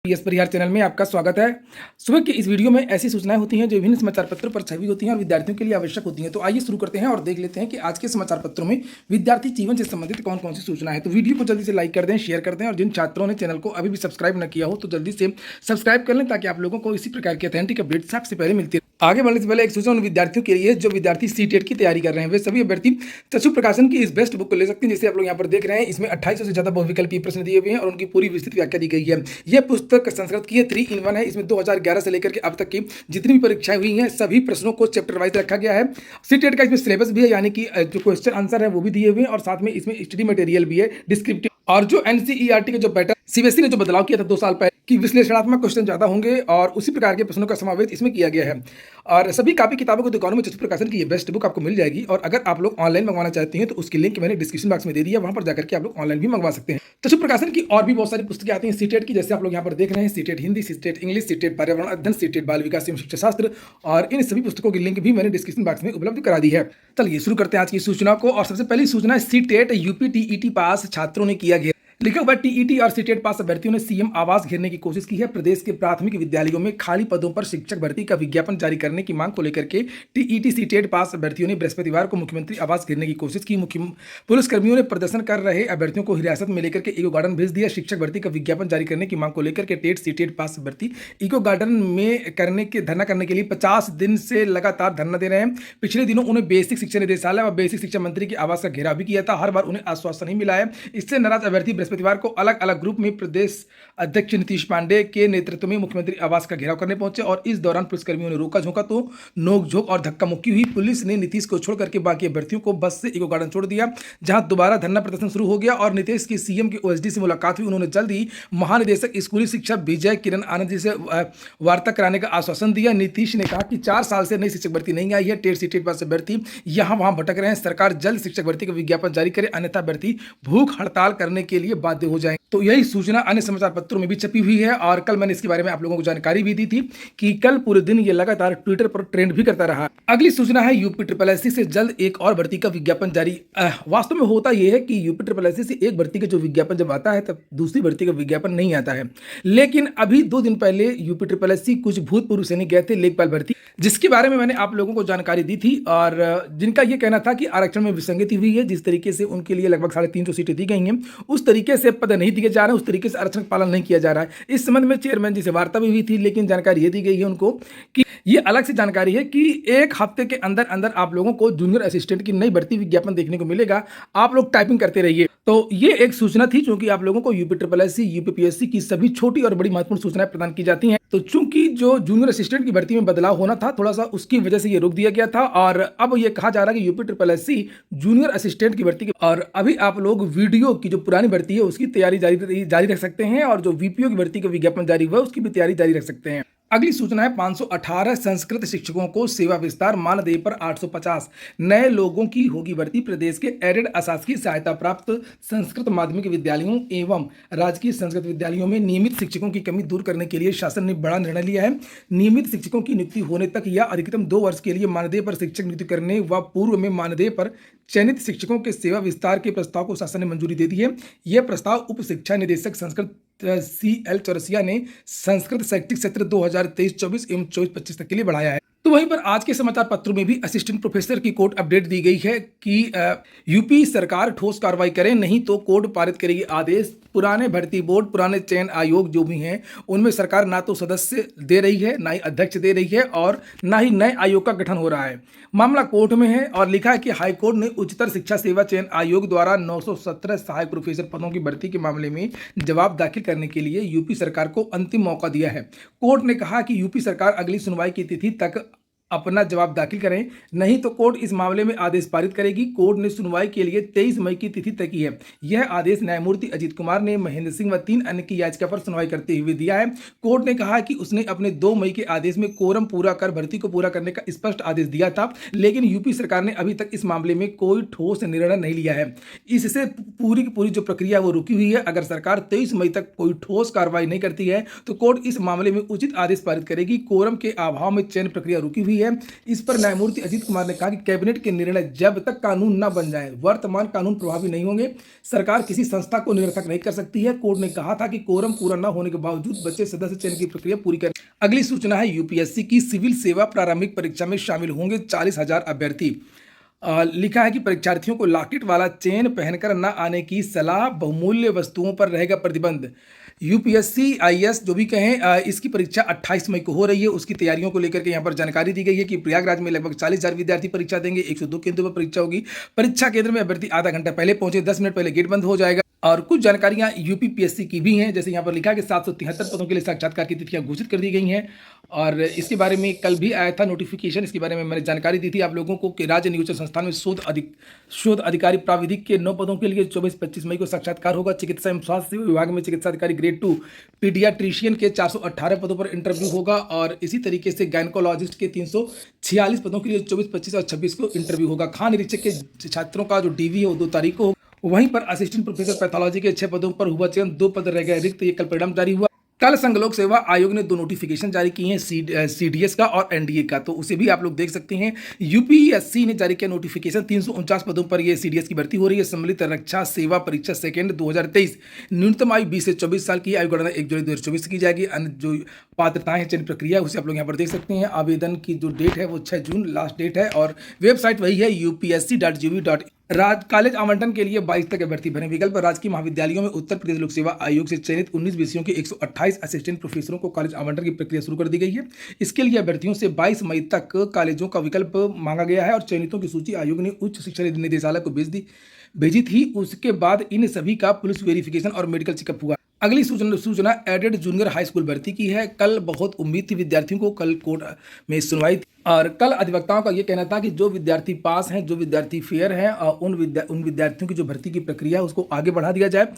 Yes परिहार channel में आपका स्वागत है। सुबह की इस वीडियो में ऐसी सूचनाएं होती हैं जो विभिन्न समाचार पत्रों पर छपी होती हैं और विद्यार्थियों के लिए आवश्यक होती हैं। तो आइए शुरू करते हैं और देख लेते हैं कि आज के समाचार पत्रों में विद्यार्थी जीवन से संबंधित कौन कौन सी सूचनाएं हैं। तो वीडियो को जल्दी से लाइक कर दें, शेयर कर दें और जिन छात्रों ने चैनल को अभी भी सब्सक्राइब न किया हो तो जल्दी से सब्सक्राइब कर लें ताकि आप लोगों को इसी प्रकार की अथेंटिक अपडेट सबसे पहले मिलती है। आगे बढ़ने से पहले एक सूचना उन विद्यार्थियों के लिए जो विद्यार्थी सीटेट की तैयारी कर रहे हैं। वे सभी अभ्यर्थी चक्षु प्रकाशन की इस बेस्ट बुक को ले सकते हैं, जिसे आप लोग यहाँ पर देख रहे हैं। इसमें 2800 से ज्यादा बहुविकल्पीय प्रश्न दिए हुए हैं और उनकी पूरी विस्तृत व्याख्या दी गई है। यह पुस्तक संस्कृत की 3 in 1 है। इसमें 2011 से लेकर के अब तक की जितनी भी परीक्षाएं हुई हैं सभी प्रश्नों को चैप्टर वाइज रखा गया है। सीटेट का इसमें सिलेबस भी है, यानी कि जो क्वेश्चन आंसर है वो भी दिए हुए हैं और साथ में इसमें स्टडी मटेरियल भी है, डिस्क्रिप्टिव। और जो एनसीईआरटी के जो पैटर्न सीबीएसई ने जो बदलाव किया था 2 साल पहले कि विश्लेषणात्मक क्वेश्चन ज्यादा होंगे और उसी प्रकार के प्रश्नों का समावेश इसमें किया गया है। और सभी कापी किताबों की दुकानों में चक्षु प्रकाशन की ये बेस्ट बुक आपको मिल जाएगी। और अगर आप लोग ऑनलाइन मंगवाना चाहते हैं तो उसकी लिंक मैंने डिस्क्रिप्शन बॉक्स में दे दिया, वहां पर जाकर के आप लोग ऑनलाइन भी मंगवा सकते हैं। चक्षु प्रकाशन की और भी बहुत सारी पुस्तकें आती हैं सीटेट की, जैसे आप लोग यहाँ पर देख रहे हैं CTET Hindi, CTET English, CTET पर्यावरण अध्ययन, सीटेट बाल विकास एवं शिक्षा शास्त्र। और इन सभी पुस्तकों की लिंक भी मैंने डिस्क्रिप्शन बॉक्स में उपलब्ध करा दी है। चलिए शुरू करते हैं आज की सूचना को। और सबसे पहली सूचना है सीटेट यूपी टीईटी पास छात्रों ने किया। लिखा हुआ टीईटी और सीटेट पास अभ्यर्थियों ने सीएम आवास घेरने की कोशिश की है। प्रदेश के प्राथमिक विद्यालयों में खाली पदों पर शिक्षक भर्ती का विज्ञापन जारी करने की मांग को लेकर के टीईटी सीटेट पास अभ्यर्थियों ने बृहस्पतिवार को मुख्यमंत्री आवास घेरने की कोशिश की। पुलिसकर्मियों ने प्रदर्शन कर रहे अभ्यर्थियों को हिरासत में लेकर के इको गार्डन भेज दिया। शिक्षक भर्ती का विज्ञापन जारी करने की मांग को लेकर के टेट सीटेट पास अभ्यर्थी इको गार्डन में धरना करने के लिए 50 दिन से लगातार धरना दे रहे हैं। पिछले दिनों उन्हें बेसिक शिक्षा निदेशालय और बेसिक शिक्षा मंत्री के आवास का घेराव भी किया था। हर बार उन्हें आश्वासन नहीं मिला है। इससे नाराज अभ्यर्थी बृहस्पतिवार को अलग अलग ग्रुप में प्रदेश अध्यक्ष नीतीश पांडे के नेतृत्व में मुख्यमंत्री आवास का घेराव करने पहुंचे और इस दौरान पुलिसकर्मियों ने रोका झोंका तो नोकझोंक और धक्का मुक्की हुई। पुलिस ने नीतीश को छोड़ करके बाकी अभ्यर्थियों को बस से इको गार्डन छोड़ दिया, जहां दोबारा धरना प्रदर्शन शुरू हो गया और नीतीश की सीएम की ओएसडी से मुलाकात हुई। उन्होंने जल्द ही महानिदेशक स्कूली शिक्षा विजय किरण आनंद जी से वार्ता कराने का आश्वासन दिया। नीतीश ने कहा कि 4 साल से नई शिक्षक भर्ती नहीं आई है। टेट सीटेट पास अभ्यर्थी यहां वहां भटक रहे हैं। सरकार जल्द शिक्षक भर्ती का विज्ञापन जारी करे, अन्यथा अभ्यर्थी भूख हड़ताल करने के लिए बाध्य हो जाएंगे। तो यही सूचना अन्य समाचार पत्रों में भी छपी हुई है और कल मैंने इसके बारे में आप लोगों को जानकारी भी दी थी कि कल पूरे दिन ये लगातार ट्विटर पर ट्रेंड भी करता रहा। अगली सूचना है यूपी ट्रिपल एससी से जल्द एक और भर्ती का विज्ञापन जारी। वास्तव में होता यह है कि यूपी ट्रिपल एससी से एक भर्ती का जो विज्ञापन जब आता है तब दूसरी भर्ती का विज्ञापन नहीं आता है। लेकिन अभी 2 दिन पहले यूपी ट्रिपल एससी कुछ भूतपूर्व सैनिक गए थे लेखपाल भर्ती, जिसके बारे में मैंने आप लोगों को जानकारी दी थी और जिनका यह कहना था कि आरक्षण में विसंगति हुई है। जिस तरीके से उनके लिए लगभग 350 सीटें दी गई हैं उस तरीके से पद नहीं दिए जा रहे हैं, उस तरीके से आरक्षण पालन नहीं किया जा रहा है। इस संबंध में चेयरमैन जी से वार्ता भी हुई थी, लेकिन जानकारी ये दी गई है उनको कि ये अलग से जानकारी है कि 1 हफ्ते के अंदर अंदर आप लोगों को जूनियर असिस्टेंट की नई भर्ती विज्ञापन देखने को मिलेगा। आप लोग टाइपिंग करते रहिए। तो ये एक सूचना थी क्योंकि आप लोगों को यूपी ट्रिपल एससी, यूपीपीएससी की सभी छोटी और बड़ी महत्वपूर्ण सूचनाएं प्रदान की जाती हैं। तो चूंकि जो जूनियर असिस्टेंट की भर्ती में बदलाव होना था थोड़ा सा, उसकी वजह से ये रोक दिया गया था और अब ये कहा जा रहा है कि UP triple SC junior assistant की भर्ती और अभी आप लोग वीडियो की जो पुरानी भर्ती है उसकी तैयारी जारी रख सकते हैं और जो वीपीओ की भर्ती का विज्ञापन जारी हुआ उसकी भी तैयारी जारी रख सकते हैं। अगली सूचना है 518 संस्कृत शिक्षकों को सेवा विस्तार, मानदेय पर 850 नए लोगों की होगी भर्ती। प्रदेश के एडेड अशासकीय सहायता प्राप्त संस्कृत माध्यमिक विद्यालयों एवं राजकीय संस्कृत विद्यालयों में नियमित शिक्षकों की कमी दूर करने के लिए शासन ने बड़ा निर्णय लिया है। नियमित शिक्षकों की नियुक्ति होने तक या अधिकतम 2 वर्ष के लिए मानदेय पर शिक्षक नियुक्ति करने व पूर्व में मानदेय पर चयनित शिक्षकों के सेवा विस्तार के प्रस्ताव को शासन ने मंजूरी दे दी है। यह प्रस्ताव उप शिक्षा निदेशक संस्कृत CL चौरसिया ने संस्कृत शैक्षिक सत्र 2023-24 एवं 24-25 तक के लिए बढ़ाया है। तो वहीं पर आज के समाचार पत्रों में भी असिस्टेंट प्रोफेसर की कोर्ट अपडेट दी गई है कि यूपी सरकार ठोस कार्रवाई करे, नहीं तो कोर्ट पारित करेगी आदेश। पुराने भर्ती बोर्ड, पुराने चयन आयोग जो भी हैं उनमें सरकार ना तो सदस्य दे रही है, ना ही अध्यक्ष दे रही है और ना ही नए आयोग का गठन हो रहा है। मामला कोर्ट में है और लिखा है कि हाईकोर्ट ने उच्चतर शिक्षा सेवा चयन आयोग द्वारा 917 सहायक प्रोफेसर पदों की भर्ती के मामले में जवाब दाखिल करने के लिए यूपी सरकार को अंतिम मौका दिया है। कोर्ट ने कहा कि यूपी सरकार अगली सुनवाई की तिथि तक अपना जवाब दाखिल करें, नहीं तो कोर्ट इस मामले में आदेश पारित करेगी। कोर्ट ने सुनवाई के लिए 23 मई की तिथि तय की है। यह आदेश न्यायमूर्ति अजीत कुमार ने महेंद्र सिंह व 3 अन्य की याचिका पर सुनवाई करते हुए दिया है। कोर्ट ने कहा कि उसने अपने 2 मई के आदेश में कोरम पूरा कर भर्ती को पूरा करने का स्पष्ट आदेश दिया था, लेकिन यूपी सरकार ने अभी तक इस मामले में कोई ठोस निर्णय नहीं लिया है। इससे पूरी की पूरी जो प्रक्रिया वो रुकी हुई है। अगर सरकार 23 मई तक कोई ठोस कार्रवाई नहीं करती है तो कोर्ट इस मामले में उचित आदेश पारित करेगी। कोरम के अभाव में चयन प्रक्रिया रुकी हुई है। है। इस पर न्यायमूर्ति अजीत कुमार ने कहा कि कैबिनेट के निर्णय जब तक कानून न बन जाए वर्तमान कानून प्रभावी नहीं होंगे। सरकार किसी संस्था को निरर्थक नहीं कर सकती है। कोर्ट ने कहा था कि कोरम पूरा न होने के बावजूद बचे सदस्य चयन की प्रक्रिया पूरी करें। अगली सूचना है यूपीएससी की सिविल सेवा प्रारंभिक परीक्षा में शामिल होंगे 40,000 अभ्यर्थी। लिखा है कि परीक्षार्थियों को लॉकेट वाला चेन पहनकर न आने की सलाह, बहुमूल्य वस्तुओं पर रहेगा प्रतिबंध। यूपीएससी आईएएस जो भी कहें, इसकी परीक्षा 28 मई को हो रही है। उसकी तैयारियों को लेकर के यहाँ पर जानकारी दी गई है कि प्रयागराज में लगभग 40,000 विद्यार्थी परीक्षा देंगे। 102 केंद्रों पर परीक्षा होगी। परीक्षा केंद्र में अभ्यर्थी आधा घंटा पहले पहुंचे, 10 मिनट पहले गेट बंद हो जाएगा। और कुछ जानकारियां यूपीपीएससी की भी हैं, जैसे यहाँ पर लिखा है कि 773 पदों के लिए साक्षात्कार की तिथियां घोषित कर दी गई हैं। और इसके बारे में कल भी आया था नोटिफिकेशन, इसके बारे में मैंने जानकारी दी थी आप लोगों को कि राज्य नियोजन संस्थान में शोध अधिकारी प्राविधिक के 9 पदों के लिए 24-25 मई को साक्षात्कार होगा। चिकित्सा एवं स्वास्थ्य विभाग में चिकित्सा अधिकारी ग्रेड 2 पीडियाट्रिशियन के 418 पदों पर इंटरव्यू होगा। और इसी तरीके से गायनकोलॉजिस्ट के 346 पदों के लिए 24, 25 और 26 को इंटरव्यू होगा। खान निरीक्षक के छात्रों का जो डीवी है वो 2 तारीख को। वहीं पर असिस्टेंट प्रोफेसर पैथोलॉजी के 6 पदों पर हुआ चयन, 2 पद रह गए रिक्त। ये कल परिणाम जारी हुआ। कल संघ लोक सेवा आयोग ने 2 नोटिफिकेशन जारी किए हैं, सीडीएस का और एनडीए का, तो उसे भी आप लोग देख सकते हैं। यूपीएससी ने जारी किया नोटिफिकेशन, 349 पदों पर ये सीडीएस की भर्ती हो रही है। सम्मिलित रक्षा सेवा परीक्षा सेकेंड 2023, न्यूनतम आयु 20 से 24 साल की। आयु गणना 1 जुलाई 2024 की जाएगी। अन्य जो पात्रताएं हैं, चयन प्रक्रिया उसे आप लोग यहाँ पर देख सकते हैं। आवेदन की जो डेट है वो 6 जून लास्ट डेट है और वेबसाइट वही है upsc.gov.in। कॉलेज आवंटन के लिए 22 तक अभ्यर्थी भरें। विकल्प राजकीय महाविद्यालयों में उत्तर प्रदेश लोक सेवा आयोग से चयनित 19 विषयों के 128 असिस्टेंट प्रोफेसरों को कॉलेज आवंटन की प्रक्रिया शुरू कर दी गई है। इसके लिए अभ्यर्थियों से 22 मई तक कॉलेजों का विकल्प मांगा गया है और चयनितों की सूची आयोग ने उच्च शिक्षा निदेशालय को भेजी थी। उसके बाद इन सभी का पुलिस वेरिफिकेशन और मेडिकल चेकअप हुआ। अगली सूचना एडेड जूनियर हाई स्कूल भर्ती की है। कल बहुत उम्मीद थी विद्यार्थियों को, कल कोर्ट में सुनवाई थी और कल अधिवक्ताओं का ये कहना था कि जो विद्यार्थी पास हैं, जो विद्यार्थी फेयर हैं, उन विद्यार्थियों की जो भर्ती की प्रक्रिया है उसको आगे बढ़ा दिया जाए।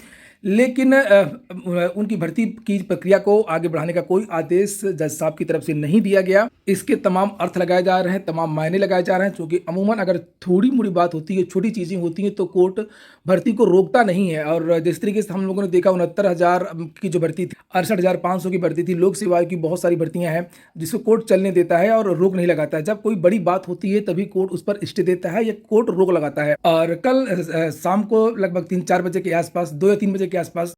लेकिन उनकी भर्ती की प्रक्रिया को आगे बढ़ाने का कोई आदेश जज साहब की तरफ से नहीं दिया गया। इसके तमाम अर्थ लगाए जा रहे हैं, तमाम मायने लगाए जा रहे हैं, क्योंकि अमूमन अगर थोड़ी मोड़ी बात होती है, छोटी चीज़ें होती हैं तो कोर्ट भर्ती को रोकता नहीं है। और जिस तरीके से हम लोगों ने देखा 69,000 की जो भर्ती थी, 68,500 की भर्ती थी। लोक सेवा की बहुत सारी भर्तियां हैं जिसको कोर्ट चलने देता है और रोक नहीं लगाता है। जब कोई बड़ी बात होती है तभी कोर्ट उस पर स्टे देता है या कोर्ट रोक लगाता है। और कल शाम को लगभग 3-4 बजे के आसपास, 2 या 3 बजे के आसपास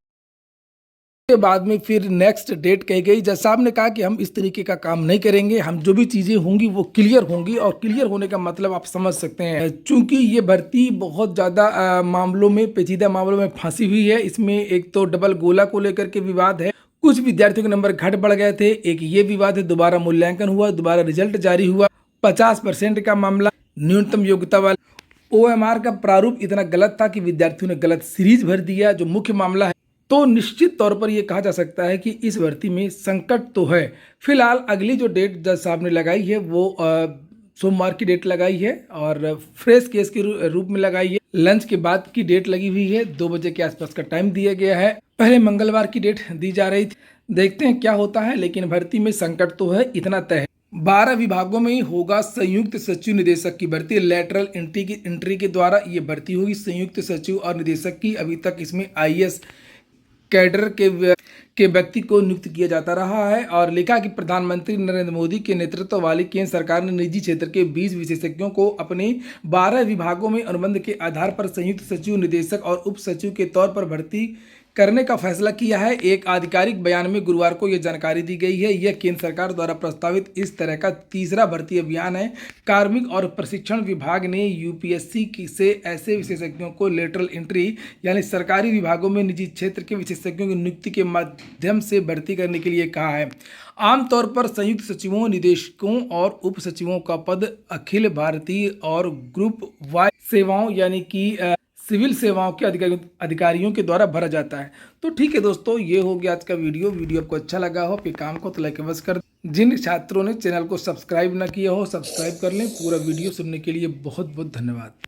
के बाद में फिर नेक्स्ट डेट कही गई। जज साहब ने कहा कि हम इस तरीके का काम नहीं करेंगे, हम जो भी चीज़ें होंगी वो क्लियर होंगी। और क्लियर होने का मतलब आप समझ सकते हैं, चूंकि ये भर्ती बहुत ज़्यादा मामलों में, पेचीदा मामलों में फंसी हुई है। इसमें एक तो डबल गोला को लेकर के विवाद है, कुछ विद्यार्थियों के नंबर घट बढ़ गए थे, एक ये विवाद है, दोबारा मूल्यांकन हुआ, दोबारा रिजल्ट जारी हुआ, 50% का मामला, न्यूनतम योग्यता वाला OMR का प्रारूप इतना गलत था कि विद्यार्थियों ने गलत सीरीज भर दिया, जो मुख्य मामला है। तो निश्चित तौर पर यह कहा जा सकता है कि इस भर्ती में संकट तो है। फिलहाल अगली जो डेट जज साहब ने लगाई है वो सोमवार की डेट लगाई है और फ्रेश केस के रूप में लगाई है। लंच के बाद की डेट लगी हुई है, 2 बजे के आसपास का टाइम दिया गया है। पहले मंगलवार की डेट दी जा रही थी, देखते हैं क्या होता है। लेकिन भर्ती में संकट तो है, इतना तय है। 12 विभागों में ही होगा संयुक्त सचिव निदेशक की भर्ती। लेटरल एंट्री के द्वारा ये भर्ती होगी संयुक्त सचिव और निदेशक की। अभी तक इसमें IAS कैडर के व्यक्ति को नियुक्त किया जाता रहा है। और लिखा कि प्रधानमंत्री नरेंद्र मोदी के नेतृत्व वाली केंद्र सरकार ने निजी क्षेत्र के 20 विशेषज्ञों को अपने 12 विभागों में अनुबंध के आधार पर संयुक्त सचिव, निदेशक और उप सचिव के तौर पर भर्ती करने का फैसला किया है। एक आधिकारिक बयान में गुरुवार को यह जानकारी दी गई है। यह केंद्र सरकार द्वारा प्रस्तावित इस तरह का तीसरा भर्ती अभियान है। कार्मिक और प्रशिक्षण विभाग ने यूपीएससी से ऐसे विशेषज्ञों को लेटरल एंट्री यानी सरकारी विभागों में निजी क्षेत्र के विशेषज्ञों की नियुक्ति के माध्यम से भर्ती करने के लिए कहा है। आमतौर पर संयुक्त सचिवों, निदेशकों और उप सचिवों का पद अखिल भारतीय और ग्रुप वाई सेवाओं यानी कि सिविल सेवाओं के अधिकारियों के द्वारा भरा जाता है। तो ठीक है दोस्तों, ये हो गया आज का वीडियो आपको अच्छा लगा हो, आपके काम को तो लाइक अवश्य कर। जिन छात्रों ने चैनल को सब्सक्राइब ना किया हो, सब्सक्राइब कर लें। पूरा वीडियो सुनने के लिए बहुत बहुत धन्यवाद।